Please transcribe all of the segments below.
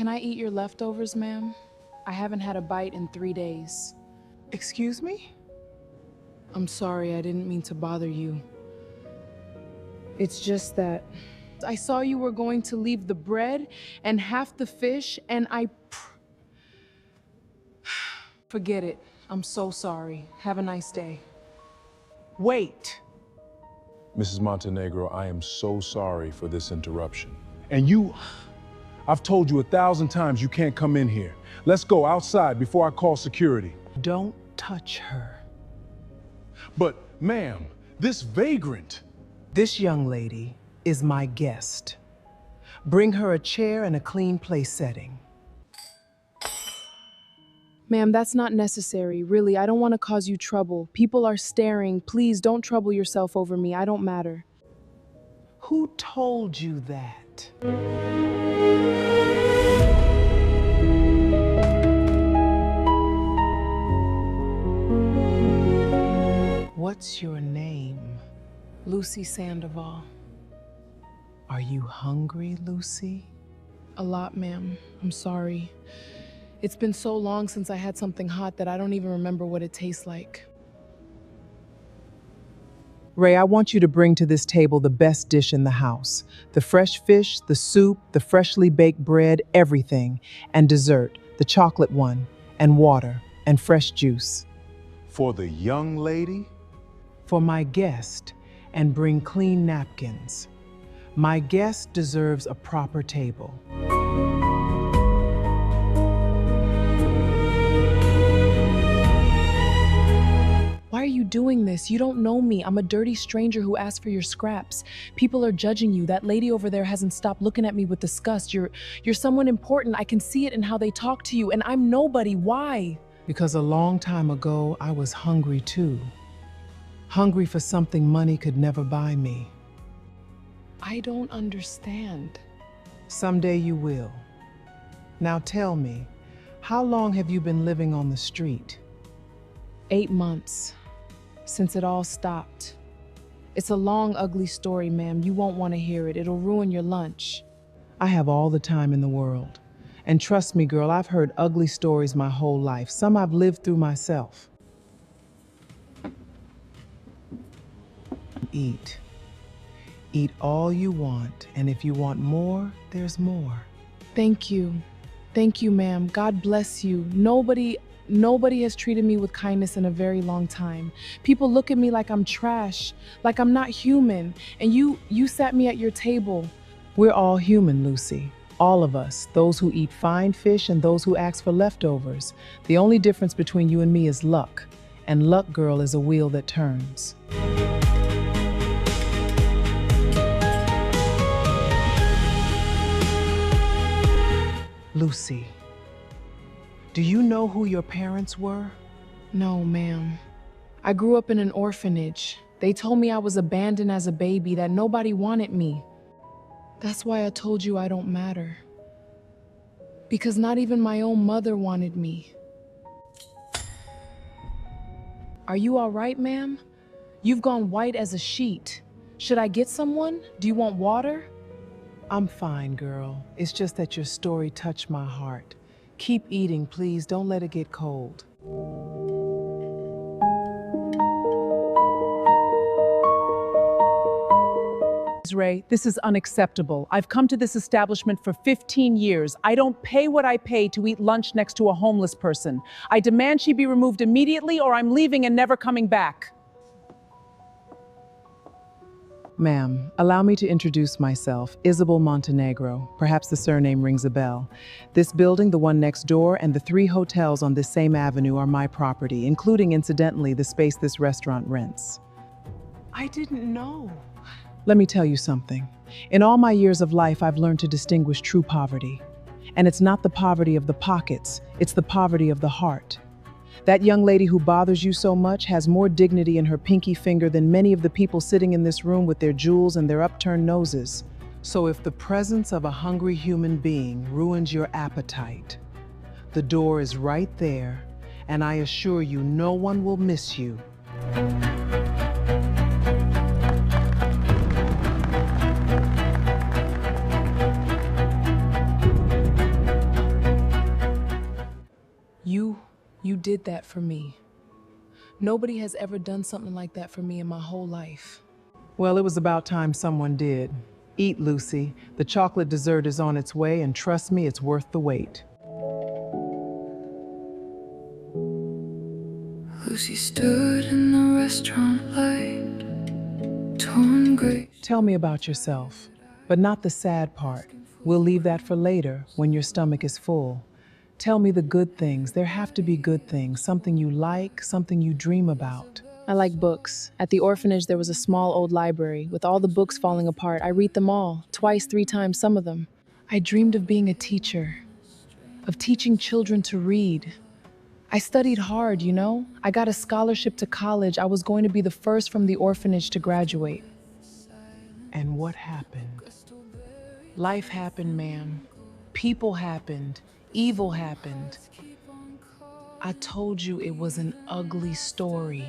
Can I eat your leftovers, ma'am? I haven't had a bite in 3 days. Excuse me? I'm sorry, I didn't mean to bother you. It's just that I saw you were going to leave the bread and half the fish, and Forget it. I'm so sorry. Have a nice day. Wait. Mrs. Montenegro, I am so sorry for this interruption. And I've told you 1,000 times you can't come in here. Let's go outside before I call security. Don't touch her. But, ma'am, this vagrant. This young lady is my guest. Bring her a chair and a clean place setting. Ma'am, that's not necessary. Really, I don't want to cause you trouble. People are staring. Please don't trouble yourself over me. I don't matter. Who told you that? What's your name? Lucy Sandoval. Are you hungry, Lucy? A lot, ma'am. I'm sorry. It's been so long since I had something hot that I don't even remember what it tastes like. Ray, I want you to bring to this table the best dish in the house. The fresh fish, the soup, the freshly baked bread, everything. And dessert, the chocolate one, and water, and fresh juice. For the young lady? For my guest, and bring clean napkins. My guest deserves a proper table. Why are you doing this? You don't know me. I'm a dirty stranger who asked for your scraps. People are judging you. That lady over there hasn't stopped looking at me with disgust. You're someone important. I can see it in how they talk to you, and I'm nobody. Why? Because a long time ago, I was hungry too. Hungry for something money could never buy me. I don't understand. Someday you will. Now tell me, how long have you been living on the street? 8 months. Since it all stopped. It's a long, ugly story, ma'am. You won't want to hear it. It'll ruin your lunch. I have all the time in the world. And trust me, girl, I've heard ugly stories my whole life. Some I've lived through myself. Eat. Eat all you want, and if you want more, there's more. Thank you. Thank you, ma'am. God bless you. Nobody has treated me with kindness in a very long time. People look at me like I'm trash, like I'm not human, and you sat me at your table. We're all human, Lucy. All of us, those who eat fine fish and those who ask for leftovers. The only difference between you and me is luck, and luck, girl, is a wheel that turns. Lucy, do you know who your parents were? No, ma'am. I grew up in an orphanage. They told me I was abandoned as a baby, that nobody wanted me. That's why I told you I don't matter. Because not even my own mother wanted me. Are you all right, ma'am? You've gone white as a sheet. Should I get someone? Do you want water? I'm fine, girl. It's just that your story touched my heart. Keep eating, please. Don't let it get cold. Ray, this is unacceptable. I've come to this establishment for 15 years. I don't pay what I pay to eat lunch next to a homeless person. I demand she be removed immediately, or I'm leaving and never coming back. Ma'am, allow me to introduce myself, Isabel Montenegro. Perhaps the surname rings a bell. This building, the one next door, and the 3 hotels on this same avenue are my property, including, incidentally, the space this restaurant rents. I didn't know. Let me tell you something. In all my years of life, I've learned to distinguish true poverty. And it's not the poverty of the pockets, it's the poverty of the heart. That young lady who bothers you so much has more dignity in her pinky finger than many of the people sitting in this room with their jewels and their upturned noses. So if the presence of a hungry human being ruins your appetite, the door is right there, and I assure you no one will miss you. did that for me. Nobody has ever done something like that for me in my whole life. Well, it was about time someone did. Eat, Lucy. The chocolate dessert is on its way, and trust me, it's worth the wait. Lucy stood in the restaurant light, torn gray. Tell me about yourself, but not the sad part. We'll leave that for later, when your stomach is full. Tell me the good things. There have to be good things, something you like, something you dream about. I like books. At the orphanage, there was a small old library. With all the books falling apart, I read them all, twice, 3 times, some of them. I dreamed of being a teacher, of teaching children to read. I studied hard, you know? I got a scholarship to college. I was going to be the first from the orphanage to graduate. And what happened? Life happened, ma'am. People happened. Evil happened. I told you it was an ugly story.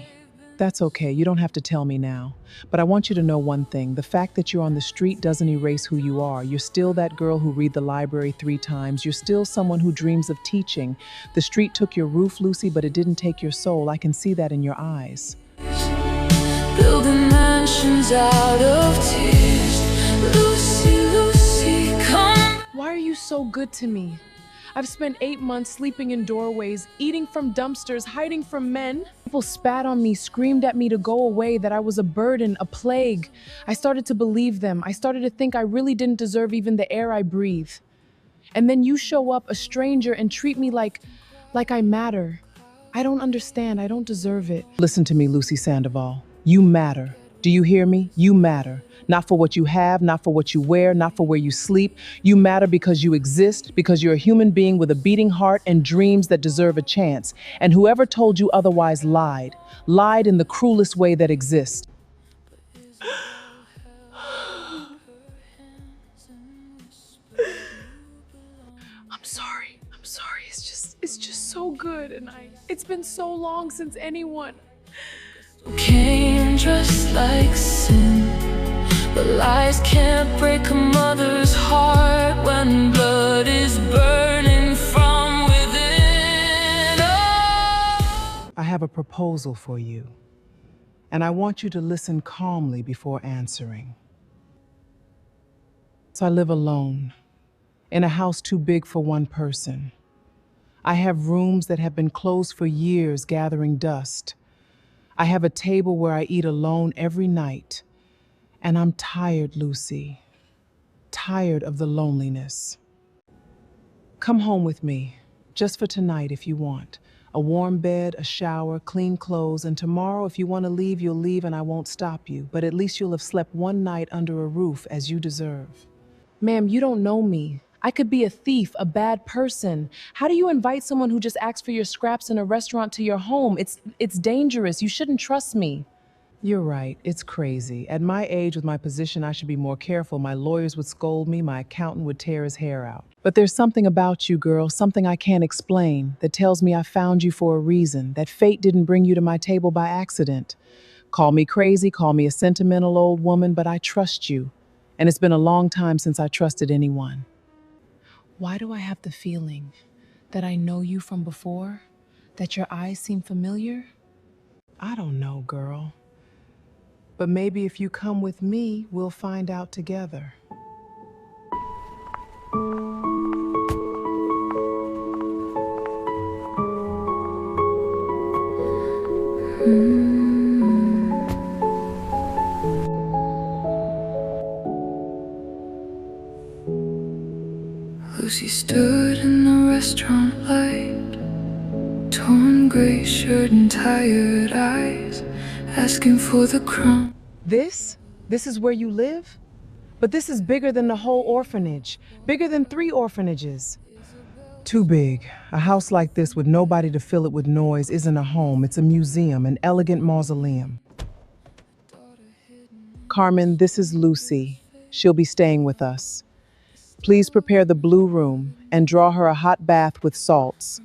That's okay, you don't have to tell me now. But I want you to know one thing. The fact that you're on the street doesn't erase who you are. You're still that girl who read the library 3 times. You're still someone who dreams of teaching. The street took your roof, Lucy, but it didn't take your soul. I can see that in your eyes. Building mansions out of tears. Lucy, Lucy, come. Why are you so good to me? I've spent 8 months sleeping in doorways, eating from dumpsters, hiding from men. People spat on me, screamed at me to go away, that I was a burden, a plague. I started to believe them. I started to think I really didn't deserve even the air I breathe. And then you show up, a stranger, and treat me like I matter. I don't understand. I don't deserve it. Listen to me, Lucy Sandoval. You matter. Do you hear me? You matter. Not for what you have, not for what you wear, not for where you sleep. You matter because you exist, because you're a human being with a beating heart and dreams that deserve a chance. And whoever told you otherwise lied in the cruelest way that exists. I'm sorry. It's just so good, and it's been so long since anyone. Came just like sin, but lies can't break a mother's heart when blood is burning from within. Oh. I have a proposal for you, and I want you to listen calmly before answering. So I live alone, in a house too big for one person. I have rooms that have been closed for years, gathering dust. I have a table where I eat alone every night. And I'm tired, Lucy. Tired of the loneliness. Come home with me, just for tonight if you want. A warm bed, a shower, clean clothes, and tomorrow if you want to leave, you'll leave and I won't stop you. But at least you'll have slept one night under a roof as you deserve. Ma'am, you don't know me. I could be a thief, a bad person. How do you invite someone who just asks for your scraps in a restaurant to your home? It's dangerous. You shouldn't trust me. You're right. It's crazy. At my age, with my position, I should be more careful. My lawyers would scold me. My accountant would tear his hair out. But there's something about you, girl, something I can't explain, that tells me I found you for a reason, that fate didn't bring you to my table by accident. Call me crazy, call me a sentimental old woman, but I trust you. And it's been a long time since I trusted anyone. Why do I have the feeling that I know you from before? That your eyes seem familiar? I don't know, girl. But maybe if you come with me, we'll find out together. Lucy stood in the restaurant light, torn gray shirt and tired eyes, asking for the crumb. This is where you live? But this is bigger than the whole orphanage, bigger than 3 orphanages. Too big. A house like this with nobody to fill it with noise isn't a home. It's a museum, an elegant mausoleum. Carmen, this is Lucy. She'll be staying with us. Please prepare the blue room and draw her a hot bath with salts.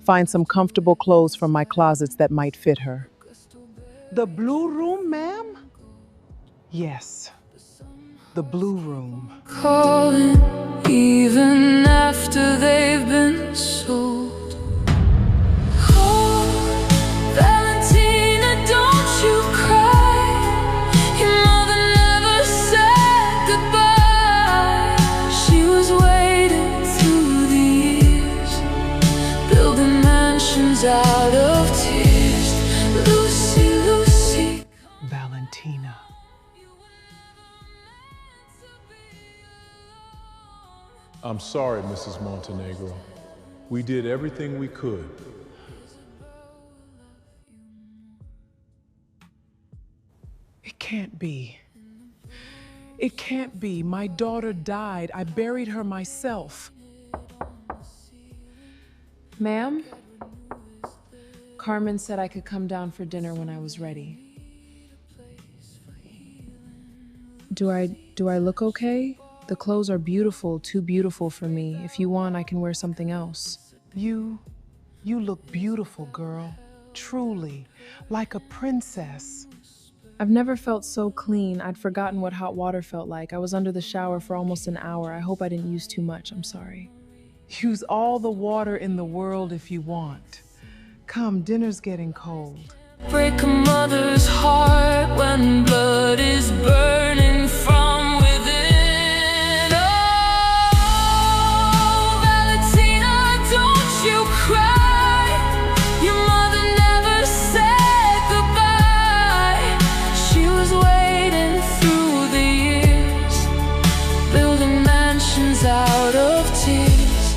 Find some comfortable clothes from my closets that might fit her. The blue room, ma'am? Yes, the blue room. Calling even after they've been sold. Oh. I'm sorry, Mrs. Montenegro. We did everything we could. It can't be. It can't be. My daughter died. I buried her myself. Ma'am? Carmen said I could come down for dinner when I was ready. Do I look okay? The clothes are beautiful, too beautiful for me. If you want, I can wear something else. You look beautiful, girl. Truly, like a princess. I've never felt so clean. I'd forgotten what hot water felt like. I was under the shower for almost an hour. I hope I didn't use too much. I'm sorry. Use all the water in the world if you want. Come, dinner's getting cold. Break a mother's heart when blood is burning from within. Oh, Valentina, don't you cry. Your mother never said goodbye. She was waiting through the years, building mansions out of tears.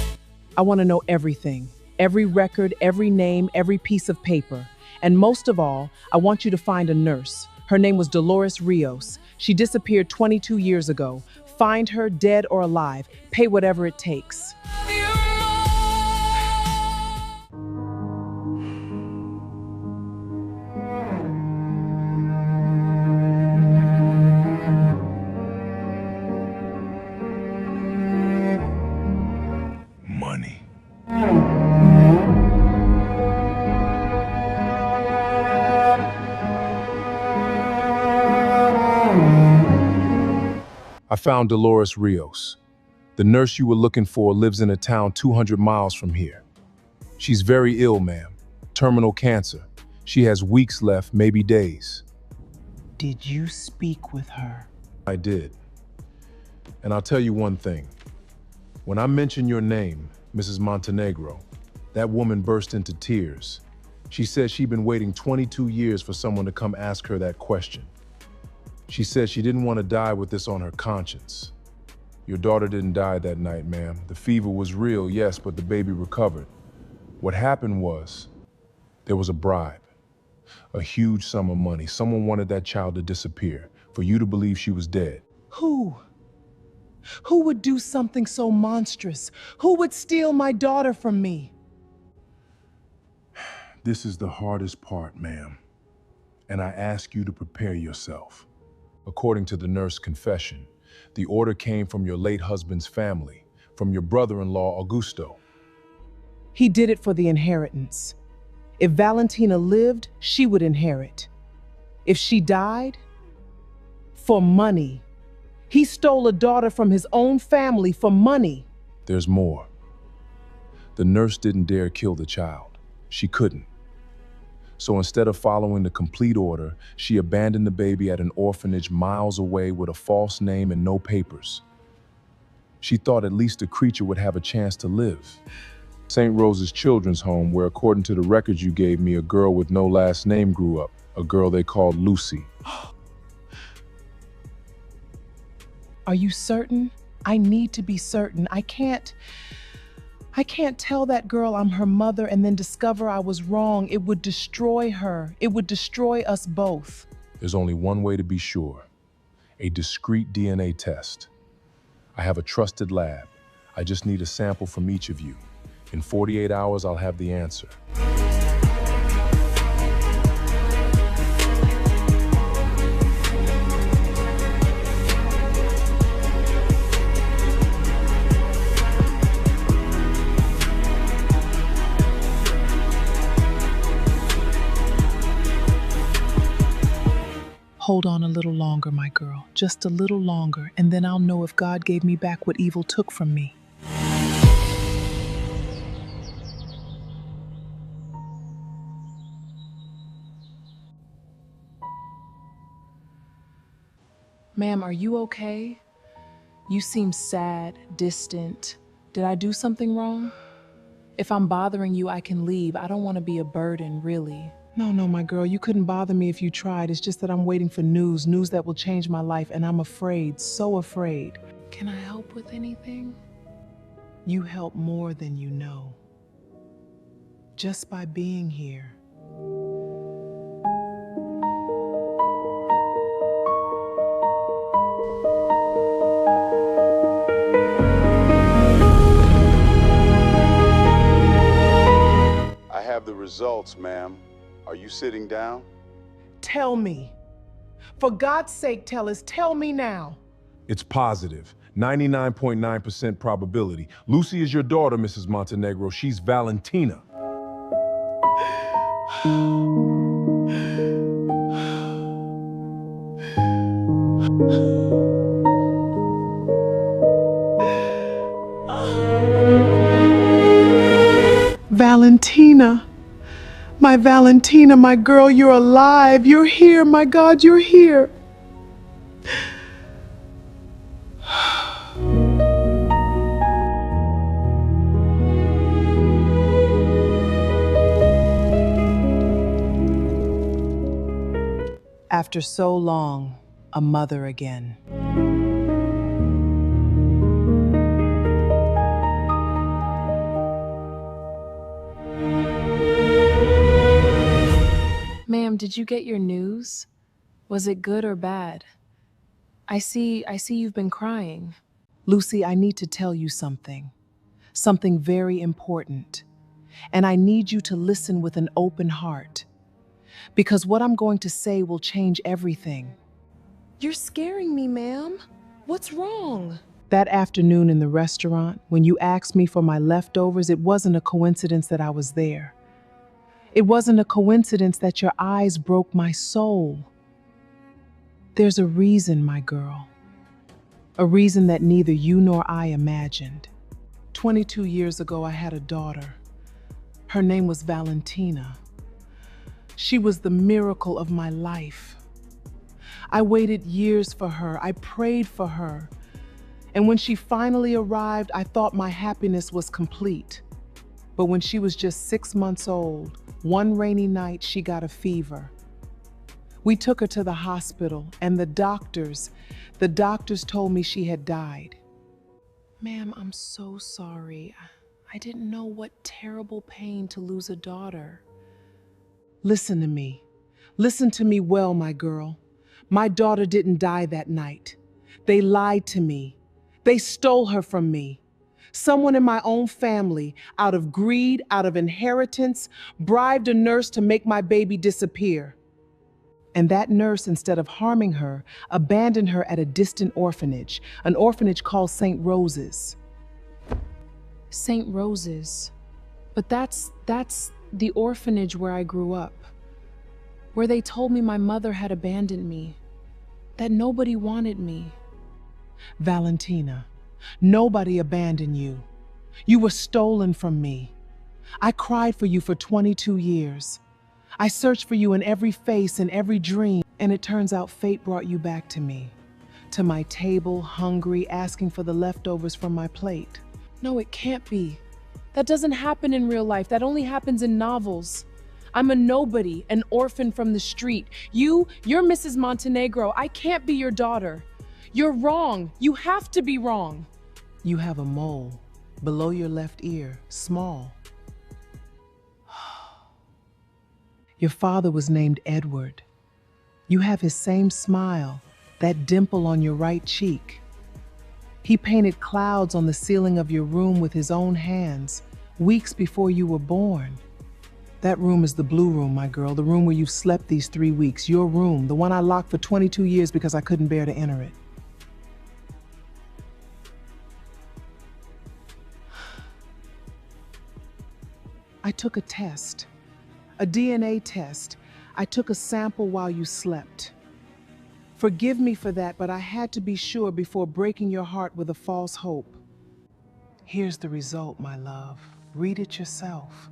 I want to know everything. Every record, every name, every piece of paper. And most of all, I want you to find a nurse. Her name was Dolores Rios. She disappeared 22 years ago. Find her, dead or alive. Pay whatever it takes. Money. I found Dolores Rios. The nurse you were looking for lives in a town 200 miles from here. She's very ill, ma'am. Terminal cancer. She has weeks left, maybe days. Did you speak with her? I did. And I'll tell you one thing. When I mentioned your name, Mrs. Montenegro, that woman burst into tears. She said she'd been waiting 22 years for someone to come ask her that question. She said she didn't want to die with this on her conscience. Your daughter didn't die that night, ma'am. The fever was real, yes, but the baby recovered. What happened was, there was a bribe, a huge sum of money. Someone wanted that child to disappear, for you to believe she was dead. Who? Who would do something so monstrous? Who would steal my daughter from me? This is the hardest part, ma'am. And I ask you to prepare yourself. According to the nurse confession, the order came from your late husband's family, from your brother-in-law, Augusto. He did it for the inheritance. If Valentina lived, she would inherit. If she died, for money. He stole a daughter from his own family for money. There's more. The nurse didn't dare kill the child. She couldn't. So instead of following the complete order, she abandoned the baby at an orphanage miles away with a false name and no papers. She thought at least the creature would have a chance to live. St. Rose's Children's Home, where according to the records you gave me, a girl with no last name grew up, a girl they called Lucy. Are you certain? I need to be certain. I can't tell that girl I'm her mother and then discover I was wrong. It would destroy her. It would destroy us both. There's only one way to be sure. A discrete DNA test. I have a trusted lab. I just need a sample from each of you. In 48 hours, I'll have the answer. Hold on a little longer, my girl. Just a little longer, and then I'll know if God gave me back what evil took from me. Ma'am, are you okay? You seem sad, distant. Did I do something wrong? If I'm bothering you, I can leave. I don't want to be a burden, really. No, my girl, you couldn't bother me if you tried. It's just that I'm waiting for news that will change my life, and I'm afraid, so afraid. Can I help with anything? You help more than you know. Just by being here. I have the results, ma'am. Are you sitting down? Tell me. For God's sake, tell me now. It's positive. 99.9% probability. Lucy is your daughter, Mrs. Montenegro. She's Valentina. Valentina. My Valentina, my girl, you're alive. You're here, my God, you're here. After so long, a mother again. Ma'am, did you get your news? Was it good or bad? I see you've been crying. Lucy, I need to tell you something. Something very important. And I need you to listen with an open heart. Because what I'm going to say will change everything. You're scaring me, ma'am. What's wrong? That afternoon in the restaurant, when you asked me for my leftovers, it wasn't a coincidence that I was there. It wasn't a coincidence that your eyes broke my soul. There's a reason, my girl. A reason that neither you nor I imagined. 22 years ago, I had a daughter. Her name was Valentina. She was the miracle of my life. I waited years for her. I prayed for her. And when she finally arrived, I thought my happiness was complete. But when she was just 6 months old, one rainy night, she got a fever. We took her to the hospital, and the doctors told me she had died. Ma'am, I'm so sorry. I didn't know what terrible pain to lose a daughter. Listen to me. Listen to me well, my girl. My daughter didn't die that night. They lied to me. They stole her from me. Someone in my own family, out of greed, out of inheritance, bribed a nurse to make my baby disappear. And that nurse, instead of harming her, abandoned her at a distant orphanage, an orphanage called St. Rose's. St. Rose's. But that's the orphanage where I grew up, where they told me my mother had abandoned me, that nobody wanted me. Valentina, nobody abandoned you. You were stolen from me. I cried for you for 22 years. I searched for you in every face and every dream, and it turns out fate brought you back to me, to my table, hungry, asking for the leftovers from my plate. No, it can't be. That doesn't happen in real life. That only happens in novels. I'm a nobody, an orphan from the street. You're Mrs. Montenegro. I can't be your daughter. You're wrong. You have to be wrong. You have a mole below your left ear, small. Your father was named Edward. You have his same smile, that dimple on your right cheek. He painted clouds on the ceiling of your room with his own hands, weeks before you were born. That room is the blue room, my girl, the room where you've slept these 3 weeks, your room, the one I locked for 22 years because I couldn't bear to enter it. I took a test, a DNA test. I took a sample while you slept. Forgive me for that, but I had to be sure before breaking your heart with a false hope. Here's the result, my love. Read it yourself.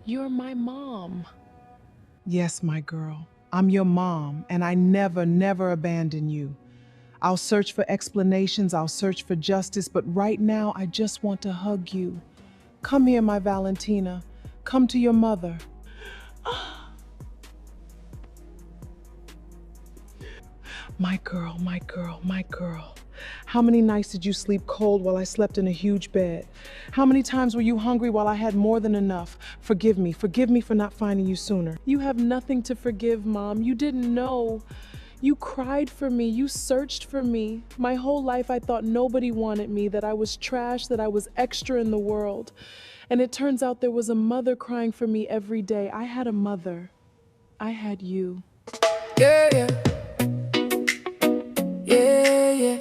You're my mom. Yes, my girl. I'm your mom, and I never abandon you. I'll search for explanations, I'll search for justice, but right now I just want to hug you. Come here, my Valentina. Come to your mother. My girl, my girl, my girl. How many nights did you sleep cold while I slept in a huge bed? How many times were you hungry while I had more than enough? Forgive me for not finding you sooner. You have nothing to forgive, Mom. You didn't know. You cried for me, you searched for me. My whole life I thought nobody wanted me, that I was trash, that I was extra in the world. And it turns out there was a mother crying for me every day. I had a mother. I had you. Yeah, yeah. Yeah, yeah.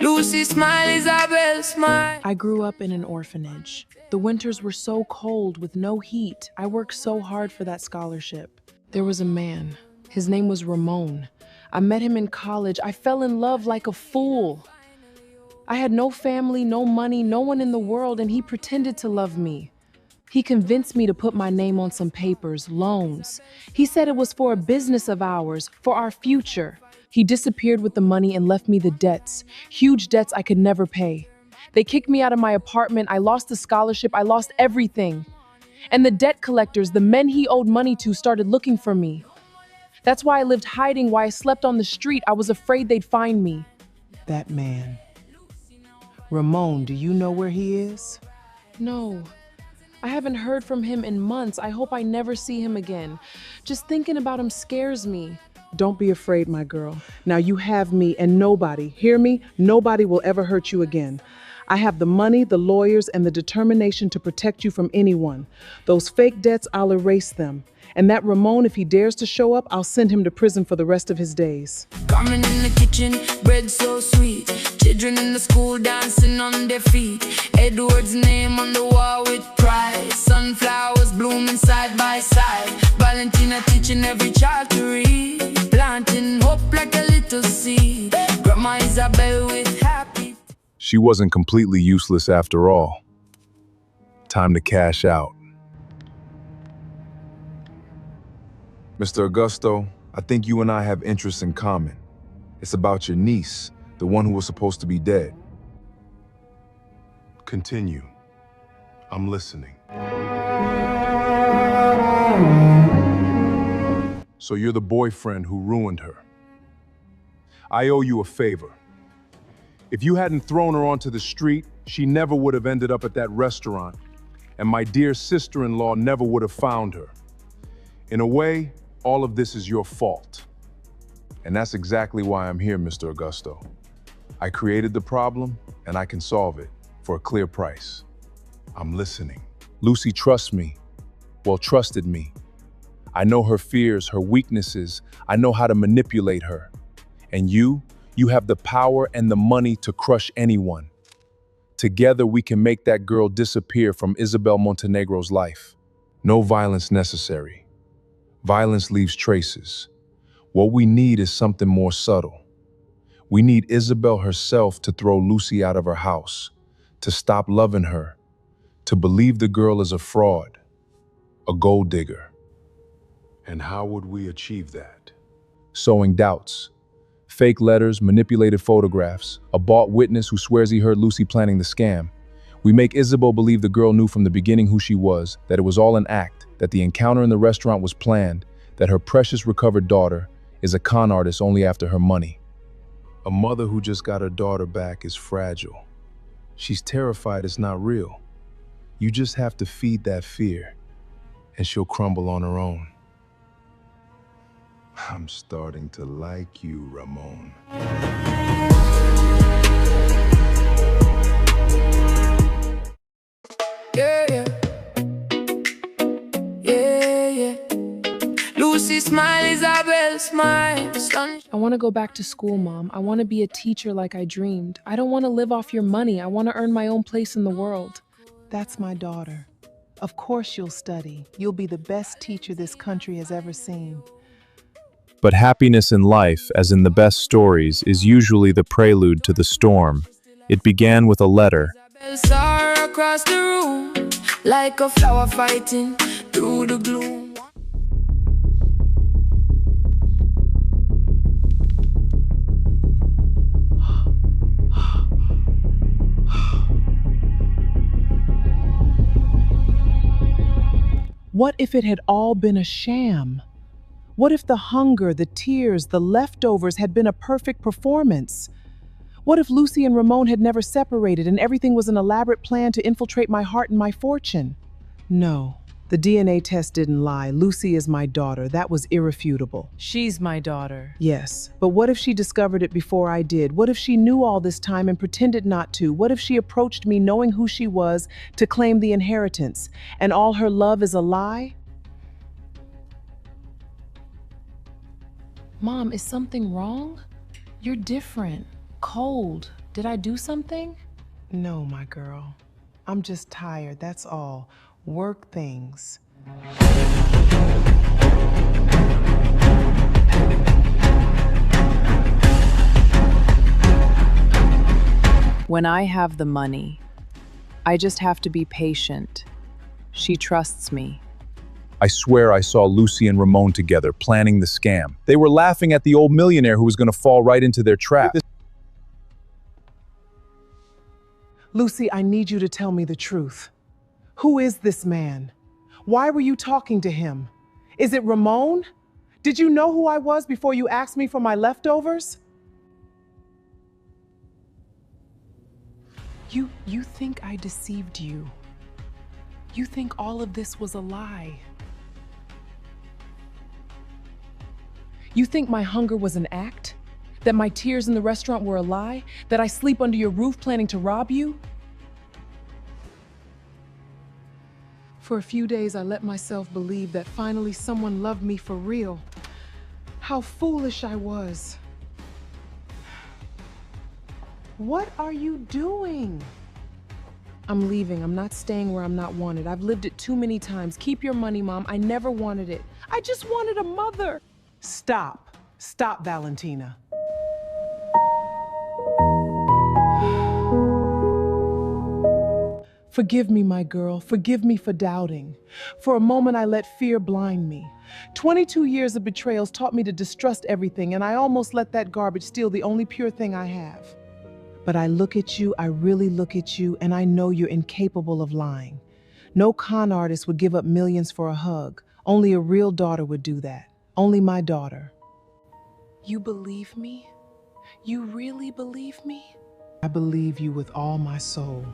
Lucy smile, Isabel smile. I grew up in an orphanage. The winters were so cold with no heat. I worked so hard for that scholarship. There was a man. His name was Ramon. I met him in college. I fell in love like a fool. I had no family, no money, no one in the world, and he pretended to love me. He convinced me to put my name on some papers, loans. He said it was for a business of ours, for our future. He disappeared with the money and left me the debts, huge debts I could never pay. They kicked me out of my apartment. I lost the scholarship. I lost everything. And the debt collectors, the men he owed money to, started looking for me. That's why I lived hiding, why I slept on the street. I was afraid they'd find me. That man. Ramon, do you know where he is? No, I haven't heard from him in months. I hope I never see him again. Just thinking about him scares me. Don't be afraid, my girl. Now you have me, and nobody, hear me, nobody will ever hurt you again. I have the money, the lawyers, and the determination to protect you from anyone. Those fake debts, I'll erase them. And that Ramon, if he dares to show up, I'll send him to prison for the rest of his days. Coming in the kitchen, bread so sweet. Children in the school dancing on their feet. Edward's name on the wall with pride. Sunflowers blooming side by side. Valentina teaching every child to read. Planting hope like a little seed. Grandma Isabel with happy. She wasn't completely useless after all. Time to cash out. Mr. Augusto, I think you and I have interests in common. It's about your niece, the one who was supposed to be dead. Continue. I'm listening. So you're the boyfriend who ruined her. I owe you a favor. If you hadn't thrown her onto the street, she never would have ended up at that restaurant, and my dear sister-in-law never would have found her. In a way, all of this is your fault. And that's exactly why I'm here, Mr. Augusto. I created the problem, and I can solve it for a clear price. I'm listening. Lucy trusts me. Well, trusted me. I know her fears, her weaknesses. I know how to manipulate her. And you have the power and the money to crush anyone. Together, we can make that girl disappear from Isabel Montenegro's life. No violence necessary. Violence leaves traces. What we need is something more subtle. We need Isabel herself to throw Lucy out of her house, to stop loving her, to believe the girl is a fraud, a gold digger. And how would we achieve that? Sowing doubts. Fake letters, manipulated photographs, a bought witness who swears he heard Lucy planning the scam. We make Isabel believe the girl knew from the beginning who she was, that it was all an act, that the encounter in the restaurant was planned, that her precious recovered daughter is a con artist only after her money. A mother who just got her daughter back is fragile. She's terrified it's not real. You just have to feed that fear, and she'll crumble on her own. I'm starting to like you, Ramon. Yeah, yeah. Yeah, yeah. Lucy smile, Isabel smile. I want to go back to school, Mom. I want to be a teacher like I dreamed. I don't want to live off your money. I want to earn my own place in the world. That's my daughter. Of course you'll study. You'll be the best teacher this country has ever seen. But happiness in life, as in the best stories, is usually the prelude to the storm. It began with a letter. Isabel saw her across the room, like a flower fighting through the gloom. What if it had all been a sham? What if the hunger, the tears, the leftovers had been a perfect performance? What if Lucy and Ramon had never separated and everything was an elaborate plan to infiltrate my heart and my fortune? No, the DNA test didn't lie. Lucy is my daughter. That was irrefutable. She's my daughter. Yes, but what if she discovered it before I did? What if she knew all this time and pretended not to? What if she approached me knowing who she was to claim the inheritance, and all her love is a lie? Mom, is something wrong? You're different. Cold. Did I do something? No, my girl. I'm just tired, that's all. Work things. When I have the money, I just have to be patient. She trusts me. I swear I saw Lucy and Ramon together, planning the scam. They were laughing at the old millionaire who was going to fall right into their trap. Lucy, I need you to tell me the truth. Who is this man? Why were you talking to him? Is it Ramon? Did you know who I was before you asked me for my leftovers? You think I deceived you. You think all of this was a lie. You think my hunger was an act? That my tears in the restaurant were a lie? That I sleep under your roof planning to rob you? For a few days, I let myself believe that finally someone loved me for real. How foolish I was. What are you doing? I'm leaving. I'm not staying where I'm not wanted. I've lived it too many times. Keep your money, Mom. I never wanted it. I just wanted a mother. Stop. Stop, Valentina. Forgive me, my girl. Forgive me for doubting. For a moment, I let fear blind me. 22 years of betrayals taught me to distrust everything, and I almost let that garbage steal the only pure thing I have. But I look at you, I really look at you, and I know you're incapable of lying. No con artist would give up millions for a hug. Only a real daughter would do that. Only my daughter. You believe me? You really believe me? I believe you with all my soul.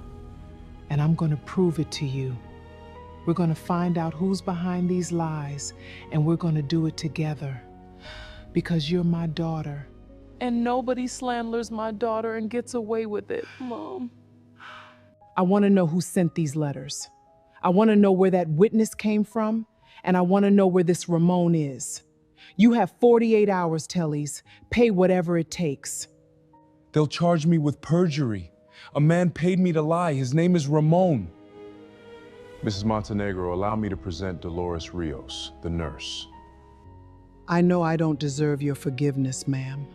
And I'm going to prove it to you. We're going to find out who's behind these lies, and we're going to do it together. Because you're my daughter. And nobody slanders my daughter and gets away with it, Mom. I want to know who sent these letters. I want to know where that witness came from, and I want to know where this Ramon is. You have 48 hours, Tellys. Pay whatever it takes. They'll charge me with perjury. A man paid me to lie. His name is Ramon. Mrs. Montenegro, allow me to present Dolores Rios, the nurse. I know I don't deserve your forgiveness, ma'am.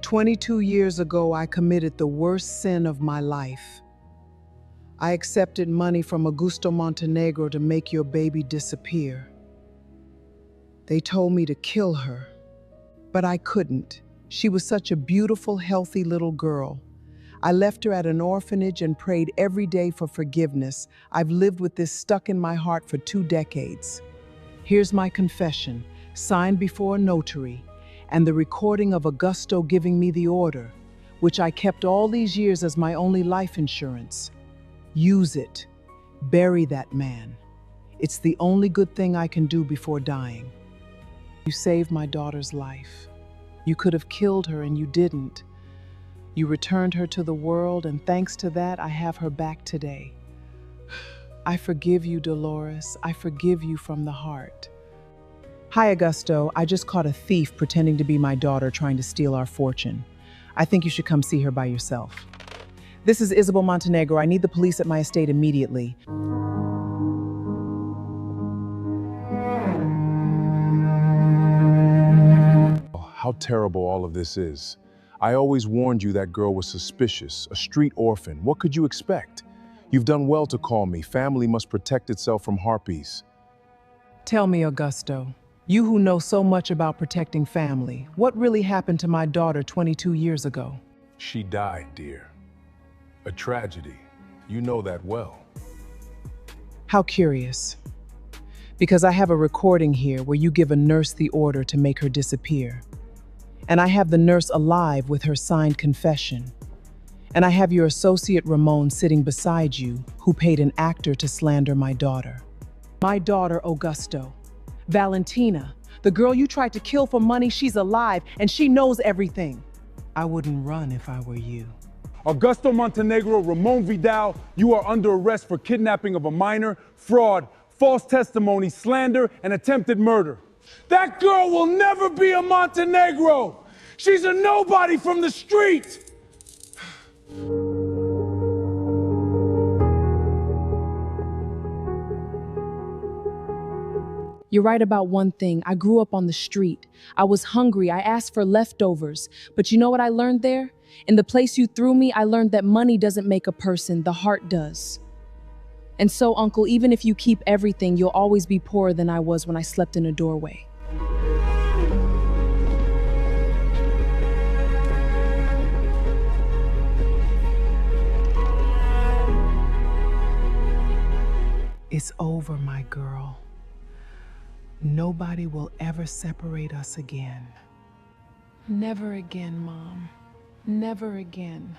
22 years ago, I committed the worst sin of my life. I accepted money from Augusto Montenegro to make your baby disappear. They told me to kill her, but I couldn't. She was such a beautiful, healthy little girl. I left her at an orphanage and prayed every day for forgiveness. I've lived with this stuck in my heart for 2 decades. Here's my confession, signed before a notary, and the recording of Augusto giving me the order, which I kept all these years as my only life insurance. Use it. Bury that man. It's the only good thing I can do before dying. You saved my daughter's life. You could have killed her and you didn't. You returned her to the world, and thanks to that, I have her back today. I forgive you, Dolores. I forgive you from the heart. Hi, Augusto. I just caught a thief pretending to be my daughter trying to steal our fortune. I think you should come see her by yourself. This is Isabel Montenegro. I need the police at my estate immediately. Oh, how terrible all of this is. I always warned you that girl was suspicious, a street orphan. What could you expect? You've done well to call me. Family must protect itself from harpies. Tell me, Augusto, you who know so much about protecting family, what really happened to my daughter 22 years ago? She died, dear. A tragedy. You know that well. How curious. Because I have a recording here where you give a nurse the order to make her disappear. And I have the nurse alive with her signed confession. And I have your associate Ramon sitting beside you, who paid an actor to slander my daughter. My daughter, Augusto. Valentina, the girl you tried to kill for money, she's alive, and she knows everything. I wouldn't run if I were you. Augusto Montenegro, Ramon Vidal, you are under arrest for kidnapping of a minor, fraud, false testimony, slander, and attempted murder. That girl will never be a Montenegro. She's a nobody from the street. You're right about one thing. I grew up on the street. I was hungry. I asked for leftovers. But you know what I learned there? In the place you threw me, I learned that money doesn't make a person, the heart does. And so, Uncle, even if you keep everything, you'll always be poorer than I was when I slept in a doorway. It's over, my girl. Nobody will ever separate us again. Never again, Mom. Never again.